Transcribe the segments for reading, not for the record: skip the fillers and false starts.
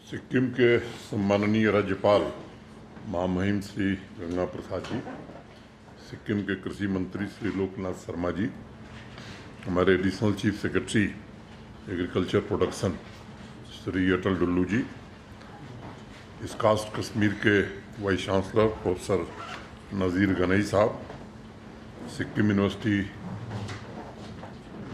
सिक्किम के सम्माननीय राज्यपाल महामहिम श्री गंगा प्रसाद जी, सिक्किम के कृषि मंत्री श्री लोकनाथ शर्मा जी, हमारे additional chief secretary agriculture production Shri Atal Dullu ji, east Kashmir के vice chancellor professor Nazir Ganai साहब, सिक्किम यूनिवर्सिटी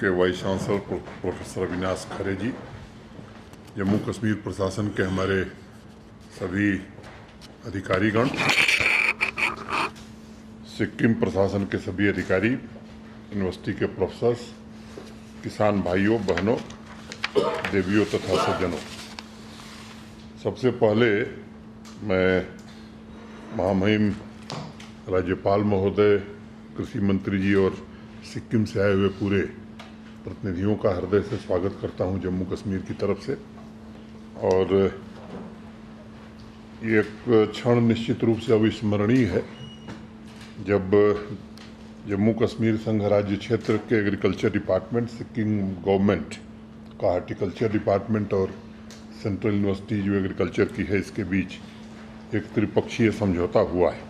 के vice chancellor professor Avinash Khare ji, Jammu Kashmir प्रशासन के हमारे सभी अधिकारीगण, सिक्किम प्रशासन के सभी अधिकारी, यूनिवर्सिटी के प्रोफेसर्स, किसान भाइयों बहनों, देवियों तथा सज्जनों, सबसे पहले मैं महामहिम राज्यपाल महोदय, कृषि मंत्री जी और सिक्किम से आए हुए पूरे प्रतिनिधियों का हृदय से स्वागत करता हूं जम्मू कश्मीर की तरफ से। और ये एक क्षण निश्चित रूप से अविस्मरणीय है जब जम्मू कश्मीर संघ राज्य क्षेत्र के एग्रीकल्चर डिपार्टमेंट, सिक्किम गवर्नमेंट का हार्टिकल्चर डिपार्टमेंट और सेंट्रल यूनिवर्सिटी जो एग्रीकल्चर की है, इसके बीच एक त्रिपक्षीय समझौता हुआ है।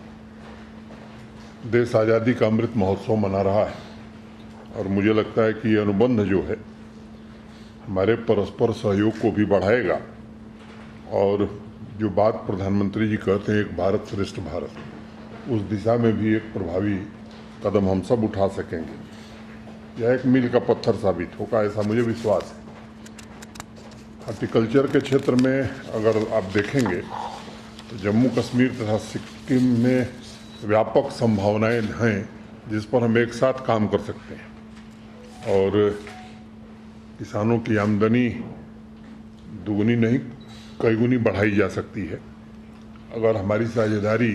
देश आज़ादी का अमृत महोत्सव मना रहा है और मुझे लगता है कि ये अनुबंध जो है हमारे परस्पर सहयोग को भी बढ़ाएगा और जो बात प्रधानमंत्री जी कहते हैं एक भारत श्रेष्ठ भारत, उस दिशा में भी एक प्रभावी कदम हम सब उठा सकेंगे। यह एक मील का पत्थर साबित होगा, ऐसा मुझे विश्वास है। हॉर्टिकल्चर के क्षेत्र में अगर आप देखेंगे तो जम्मू कश्मीर तथा सिक्किम में व्यापक संभावनाएं हैं जिस पर हम एक साथ काम कर सकते हैं और किसानों की आमदनी दुगनी नहीं कई गुनी बढ़ाई जा सकती है अगर हमारी साझेदारी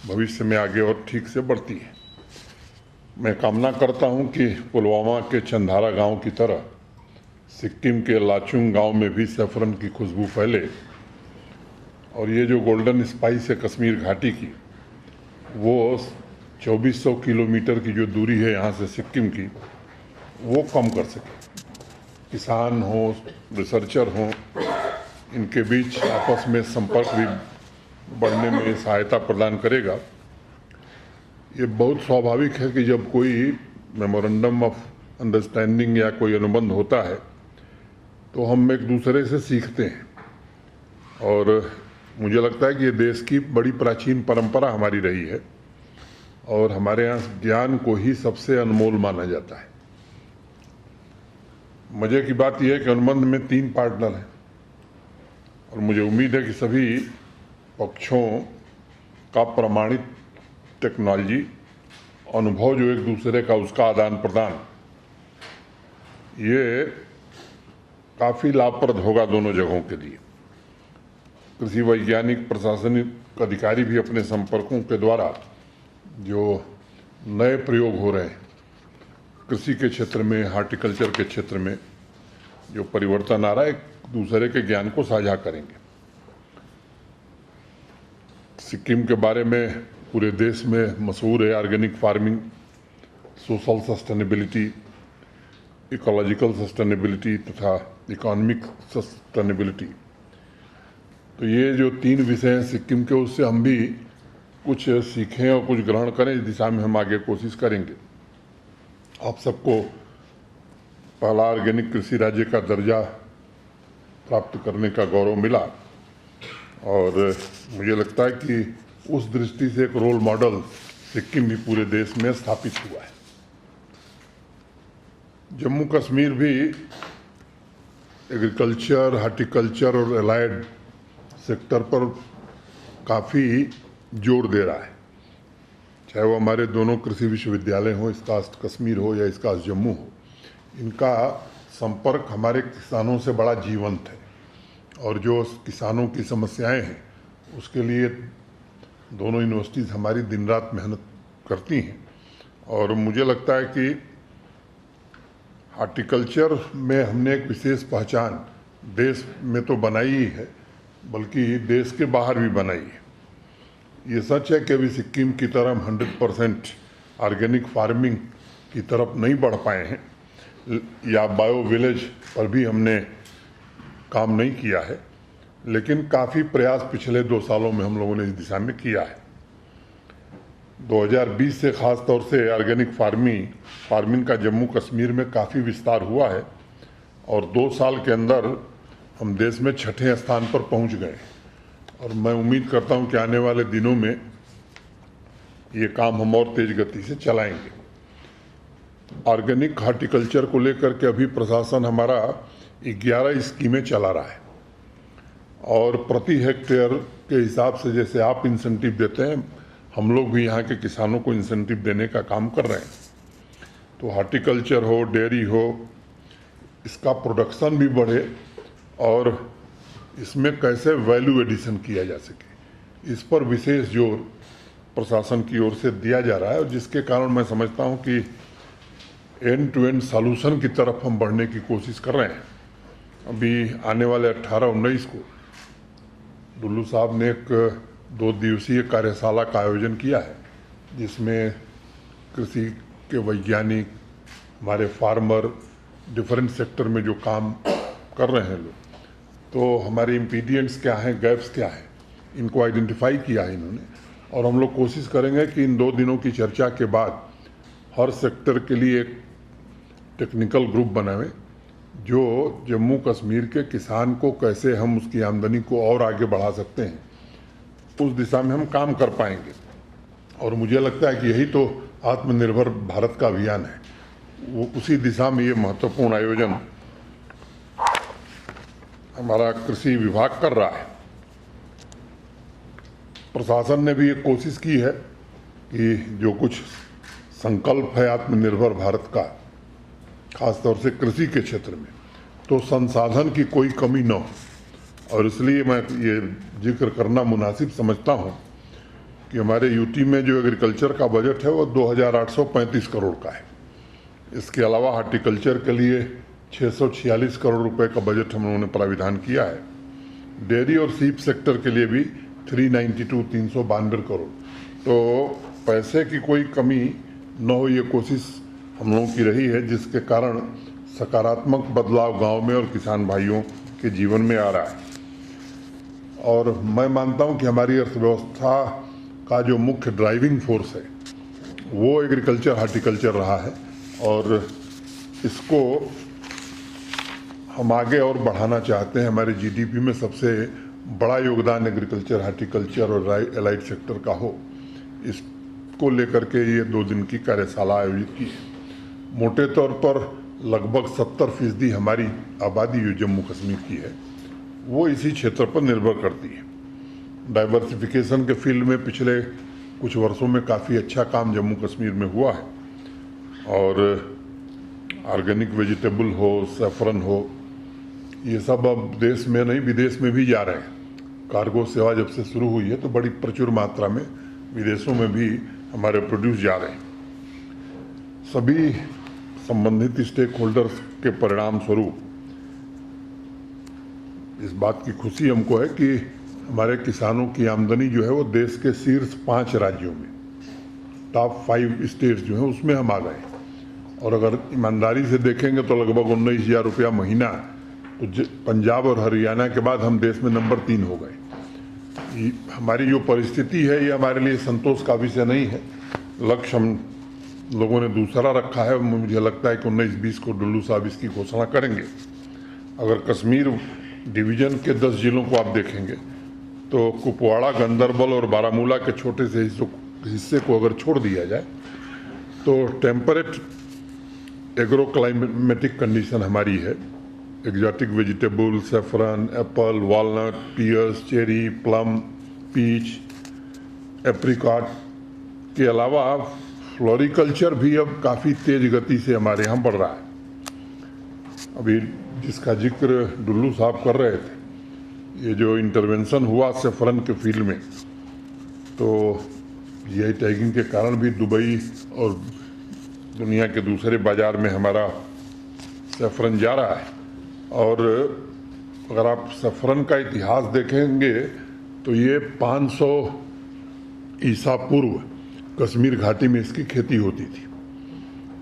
भविष्य में आगे और ठीक से बढ़ती है। मैं कामना करता हूं कि पुलवामा के चंधारा गांव की तरह सिक्किम के लाचुंग गांव में भी सैफरन की खुशबू फैले और ये जो गोल्डन स्पाइस है कश्मीर घाटी की, वो 2400 किलोमीटर की जो दूरी है यहाँ से सिक्किम की, वो कम कर सके। किसान हो, रिसर्चर हों, इनके बीच आपस में संपर्क भी बढ़ने में सहायता प्रदान करेगा। ये बहुत स्वाभाविक है कि जब कोई मेमोरेंडम ऑफ अंडरस्टैंडिंग या कोई अनुबंध होता है तो हम एक दूसरे से सीखते हैं और मुझे लगता है कि ये देश की बड़ी प्राचीन परंपरा हमारी रही है और हमारे यहाँ ज्ञान को ही सबसे अनमोल माना जाता है। मजे की बात यह है कि अनुबंध में 3 पार्टनर हैं और मुझे उम्मीद है कि सभी पक्षों का प्रमाणित टेक्नोलॉजी अनुभव जो एक दूसरे का उसका आदान प्रदान, ये काफ़ी लाभप्रद होगा दोनों जगहों के लिए। कृषि वैज्ञानिक, प्रशासनिक अधिकारी भी अपने संपर्कों के द्वारा जो नए प्रयोग हो रहे हैं कृषि के क्षेत्र में, हार्टिकल्चर के क्षेत्र में जो परिवर्तन आ रहा है, एक दूसरे के ज्ञान को साझा करेंगे। सिक्किम के बारे में पूरे देश में मशहूर है organic farming, social sustainability, ecological sustainability तथा इकोनॉमिक सस्टेनेबिलिटी। तो ये जो 3 विषय हैं सिक्किम के, उससे हम भी कुछ सीखें और कुछ ग्रहण करें। इस दिशा में हम आगे कोशिश करेंगे। आप सबको पहला ऑर्गेनिक कृषि राज्य का दर्जा प्राप्त करने का गौरव मिला और मुझे लगता है कि उस दृष्टि से एक रोल मॉडल सिक्किम भी पूरे देश में स्थापित हुआ है। जम्मू कश्मीर भी एग्रीकल्चर, हार्टिकल्चर और एलाइड सेक्टर पर काफ़ी जोर दे रहा है, चाहे वो हमारे दोनों कृषि विश्वविद्यालय हों, ईस्ट कश्मीर हो या ईस्ट जम्मू हो। इनका संपर्क हमारे किसानों से बड़ा जीवंत है और जो किसानों की समस्याएं हैं उसके लिए दोनों यूनिवर्सिटीज़ हमारी दिन रात मेहनत करती हैं और मुझे लगता है कि हार्टिकल्चर में हमने एक विशेष पहचान देश में तो बनाई ही है बल्कि देश के बाहर भी बनाई है। ये सच है कि अभी सिक्किम की तरह हम 100% ऑर्गेनिक फार्मिंग की तरफ नहीं बढ़ पाए हैं या बायो विलेज पर भी हमने काम नहीं किया है, लेकिन काफ़ी प्रयास पिछले 2 सालों में हम लोगों ने इस दिशा में किया है। 2020 से ख़ास तौर से ऑर्गेनिक फार्मिंग का जम्मू कश्मीर में काफ़ी विस्तार हुआ है और 2 साल के अंदर हम देश में 6ठे स्थान पर पहुंच गए और मैं उम्मीद करता हूं कि आने वाले दिनों में ये काम हम और तेज गति से चलाएंगे। ऑर्गेनिक हॉर्टिकल्चर को लेकर के अभी प्रशासन हमारा 11 स्कीमें चला रहा है और प्रति हेक्टेयर के हिसाब से जैसे आप इंसेंटिव देते हैं, हम लोग भी यहाँ के किसानों को इंसेंटिव देने का काम कर रहे हैं। तो हॉर्टिकल्चर हो, डेयरी हो, इसका प्रोडक्शन भी बढ़े और इसमें कैसे वैल्यू एडिशन किया जा सके, इस पर विशेष जोर प्रशासन की ओर से दिया जा रहा है और जिसके कारण मैं समझता हूँ कि एंड टू एंड सॉल्यूशन की तरफ हम बढ़ने की कोशिश कर रहे हैं। अभी आने वाले 18-19 को डुल्लू साहब ने एक 2 दिवसीय कार्यशाला का आयोजन किया है जिसमें कृषि के वैज्ञानिक, हमारे फार्मर, डिफरेंट सेक्टर में जो काम कर रहे हैं लोग, तो हमारे इम्पीडियंट्स क्या हैं, गैप्स क्या हैं, इनको आइडेंटिफाई किया है इन्होंने और हम लोग कोशिश करेंगे कि इन 2 दिनों की चर्चा के बाद हर सेक्टर के लिए एक टेक्निकल ग्रुप बनाएं जो जम्मू कश्मीर के किसान को कैसे हम उसकी आमदनी को और आगे बढ़ा सकते हैं, उस दिशा में हम काम कर पाएंगे। और मुझे लगता है कि यही तो आत्मनिर्भर भारत का अभियान है, वो उसी दिशा में ये महत्वपूर्ण आयोजन हमारा कृषि विभाग कर रहा है। प्रशासन ने भी ये कोशिश की है कि जो कुछ संकल्प है आत्मनिर्भर भारत का, खासतौर से कृषि के क्षेत्र में, तो संसाधन की कोई कमी न हो और इसलिए मैं ये जिक्र करना मुनासिब समझता हूँ कि हमारे यूटी में जो एग्रीकल्चर का बजट है वो 2835 करोड़ का है। इसके अलावा हॉर्टिकल्चर के लिए 646 करोड़ रुपए का बजट हम लोगों ने प्राविधान किया है। डेयरी और सीप सेक्टर के लिए भी 392 करोड़। तो पैसे की कोई कमी न हो, ये कोशिश हम लोगों की रही है, जिसके कारण सकारात्मक बदलाव गांव में और किसान भाइयों के जीवन में आ रहा है। और मैं मानता हूं कि हमारी अर्थव्यवस्था का जो मुख्य ड्राइविंग फोर्स है वो एग्रीकल्चर, हॉर्टिकल्चर रहा है और इसको हम आगे और बढ़ाना चाहते हैं। हमारे जीडीपी में सबसे बड़ा योगदान एग्रीकल्चर, हॉर्टिकल्चर और एलाइड सेक्टर का हो, इसको लेकर के ये 2 दिन की कार्यशाला आयोजित की है। मोटे तौर पर लगभग 70% हमारी आबादी जो जम्मू कश्मीर की है वो इसी क्षेत्र पर निर्भर करती है। डाइवर्सिफिकेशन के फील्ड में पिछले कुछ वर्षों में काफ़ी अच्छा काम जम्मू कश्मीर में हुआ है और ऑर्गेनिक वेजिटेबल हो, सैफरन हो, ये सब अब देश में नहीं विदेश में भी जा रहे हैं। कार्गो सेवा जब से शुरू हुई है तो बड़ी प्रचुर मात्रा में विदेशों में भी हमारे प्रोड्यूस जा रहे हैं। सभी संबंधित स्टेक होल्डर्स के परिणाम स्वरूप इस बात की खुशी हमको है कि हमारे किसानों की आमदनी जो है वो देश के शीर्ष 5 राज्यों में, टॉप 5 स्टेट्स जो हैं उसमें हम आ गए और अगर ईमानदारी से देखेंगे तो लगभग 19,000 रुपया महीना, तो पंजाब और हरियाणा के बाद हम देश में नंबर 3 हो गए। हमारी जो परिस्थिति है ये हमारे लिए संतोष का विषय नहीं है। लक्ष्य हम लोगों ने दूसरा रखा है। मुझे लगता है कि 19-20 को डुल्लू साहब इसकी घोषणा करेंगे। अगर कश्मीर डिवीज़न के 10 जिलों को आप देखेंगे तो कुपवाड़ा, गंदरबल और बारामूला के छोटे से हिस्से को अगर छोड़ दिया जाए तो टेम्परेट एग्रो क्लाइमेटिक कंडीशन हमारी है। Exotic vegetable, saffron, apple, walnut, pears, cherry, plum, peach, apricot के अलावा फ्लोरिकल्चर भी अब काफ़ी तेज गति से हमारे यहाँ बढ़ रहा है। अभी जिसका जिक्र डुल्लू साहब कर रहे थे, ये जो इंटरवेंशन हुआ सैफरन के फील्ड में, तो जीआई टैगिंग के कारण भी दुबई और दुनिया के दूसरे बाज़ार में हमारा सैफरन जा रहा है। और अगर आप सैफरन का इतिहास देखेंगे तो ये 500 ईसा पूर्व कश्मीर घाटी में इसकी खेती होती थी।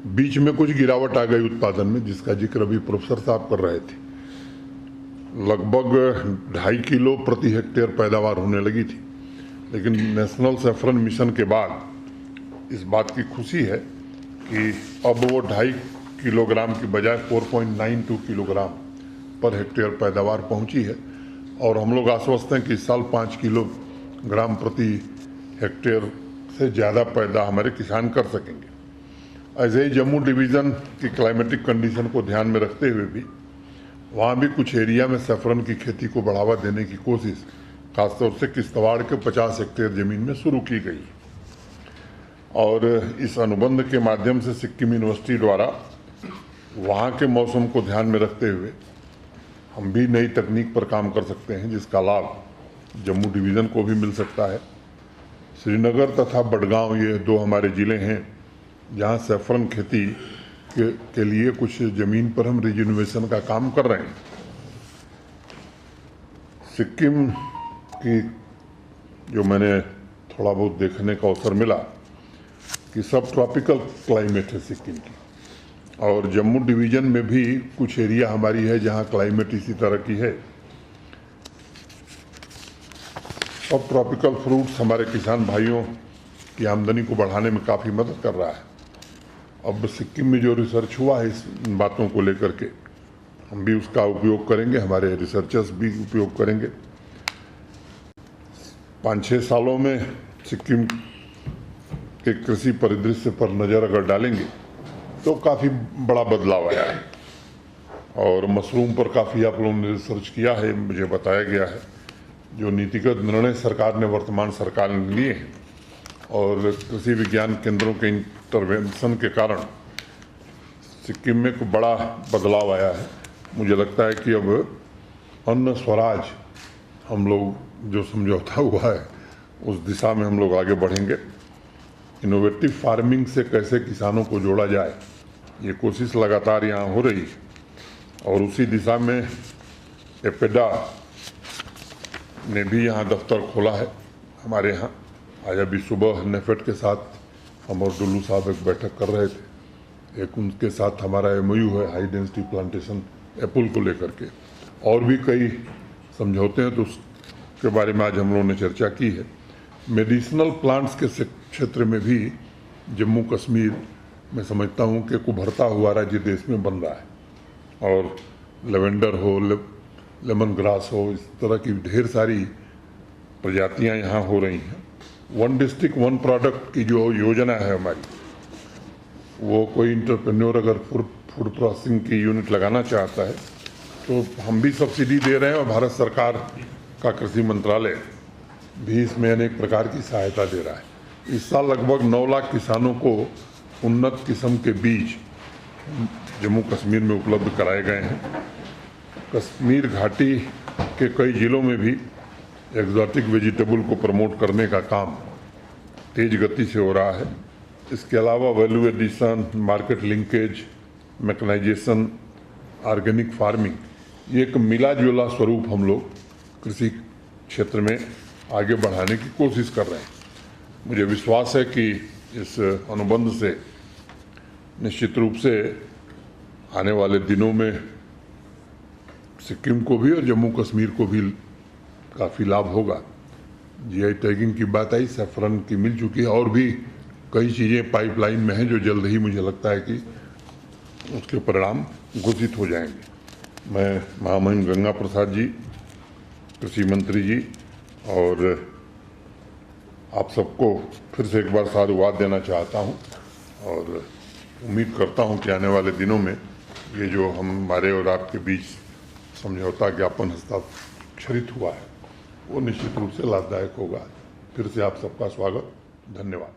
बीच में कुछ गिरावट आ गई उत्पादन में, जिसका जिक्र अभी प्रोफेसर साहब कर रहे थे। लगभग 2.5 किलो प्रति हेक्टेयर पैदावार होने लगी थी, लेकिन नेशनल सैफरन मिशन के बाद इस बात की खुशी है कि अब वो 2.5 किलोग्राम की बजाय 4.92 किलोग्राम पर हेक्टेयर पैदावार पहुंची है। और हम लोग आश्वस्त हैं कि इस साल 5 किलोग्राम प्रति हेक्टेयर से ज़्यादा पैदा हमारे किसान कर सकेंगे। ऐसे ही जम्मू डिवीज़न की क्लाइमेटिक कंडीशन को ध्यान में रखते हुए भी वहाँ भी कुछ एरिया में सैफरन की खेती को बढ़ावा देने की कोशिश खासतौर से किश्तवाड़ के 50 हेक्टेयर ज़मीन में शुरू की गई। और इस अनुबंध के माध्यम से सिक्किम यूनिवर्सिटी द्वारा वहाँ के मौसम को ध्यान में रखते हुए हम भी नई तकनीक पर काम कर सकते हैं, जिसका लाभ जम्मू डिवीज़न को भी मिल सकता है। श्रीनगर तथा बडगांव ये दो हमारे ज़िले हैं जहाँ सैफरन खेती के लिए कुछ ज़मीन पर हम रिजिन्युएशन का काम कर रहे हैं। सिक्किम की जो मैंने थोड़ा बहुत देखने का अवसर मिला कि सब ट्रॉपिकल क्लाइमेट है सिक्किम की, और जम्मू डिवीज़न में भी कुछ एरिया हमारी है जहाँ क्लाइमेट इसी तरह की है। सब ट्रॉपिकल फ्रूट्स हमारे किसान भाइयों की आमदनी को बढ़ाने में काफ़ी मदद कर रहा है। अब सिक्किम में जो रिसर्च हुआ है इस बातों को लेकर के, हम भी उसका उपयोग करेंगे, हमारे रिसर्चर्स भी उपयोग करेंगे। 5-6 सालों में सिक्किम के कृषि परिदृश्य पर नज़र अगर डालेंगे तो काफ़ी बड़ा बदलाव आया है। और मशरूम पर काफ़ी आप लोगों ने रिसर्च किया है, मुझे बताया गया है। जो नीतिगत निर्णय सरकार ने वर्तमान सरकार ने लिए हैं और कृषि विज्ञान केंद्रों के इंटरवेंशन के कारण सिक्किम में एक बड़ा बदलाव आया है। मुझे लगता है कि अब अन्न स्वराज हम लोग जो समझौता हुआ है उस दिशा में हम लोग आगे बढ़ेंगे। इनोवेटिव फार्मिंग से कैसे किसानों को जोड़ा जाए, ये कोशिश लगातार यहाँ हो रही है। और उसी दिशा में एपेडा ने भी यहाँ दफ्तर खोला है हमारे यहाँ। आज अभी सुबह नेफेड के साथ हम और डुल्लू साहब एक बैठक कर रहे थे। एक उनके साथ हमारा MOU है हाई डेंसिटी प्लांटेशन एप्पल को लेकर के, और भी कई समझौते हैं, तो उसके बारे में आज हम लोगों ने चर्चा की है। मेडिसिनल प्लांट्स के क्षेत्र में भी जम्मू कश्मीर मैं समझता हूँ कि एक उभरता हुआ राज्य देश में बन रहा है। और लेवेंडर हो, लेमन ग्रास हो, इस तरह की ढेर सारी प्रजातियाँ यहाँ हो रही हैं। 1 डिस्ट्रिक्ट 1 प्रोडक्ट की जो योजना है हमारी, वो कोई इंटरप्रेन्योर अगर फूड प्रोसेसिंग की यूनिट लगाना चाहता है तो हम भी सब्सिडी दे रहे हैं, और भारत सरकार का कृषि मंत्रालय भी इसमें अनेक प्रकार की सहायता दे रहा है। इस साल लगभग 9 लाख किसानों को उन्नत किस्म के बीज जम्मू कश्मीर में उपलब्ध कराए गए हैं। कश्मीर घाटी के कई ज़िलों में भी एक्जॉटिक वेजिटेबल को प्रमोट करने का काम तेज गति से हो रहा है। इसके अलावा value addition, market linkage, mechanization, organic farming, ये एक मिला जुला स्वरूप हम लोग कृषि क्षेत्र में आगे बढ़ाने की कोशिश कर रहे हैं। मुझे विश्वास है कि इस अनुबंध से निश्चित रूप से आने वाले दिनों में सिक्किम को भी और जम्मू कश्मीर को भी काफ़ी लाभ होगा। GI टैगिंग की बात आई, सैफरन की मिल चुकी है, और भी कई चीज़ें पाइपलाइन में हैं जो जल्द ही मुझे लगता है कि उसके परिणाम घोषित हो जाएंगे। मैं महामहिम गंगा प्रसाद जी, कृषि मंत्री जी, और आप सबको फिर से एक बार साधुवाद देना चाहता हूं, और उम्मीद करता हूं कि आने वाले दिनों में ये जो हमारे और आपके बीच समझौता ज्ञापन हस्ताक्षरित हुआ है वो निश्चित रूप से लाभदायक होगा। फिर से आप सबका स्वागत, धन्यवाद।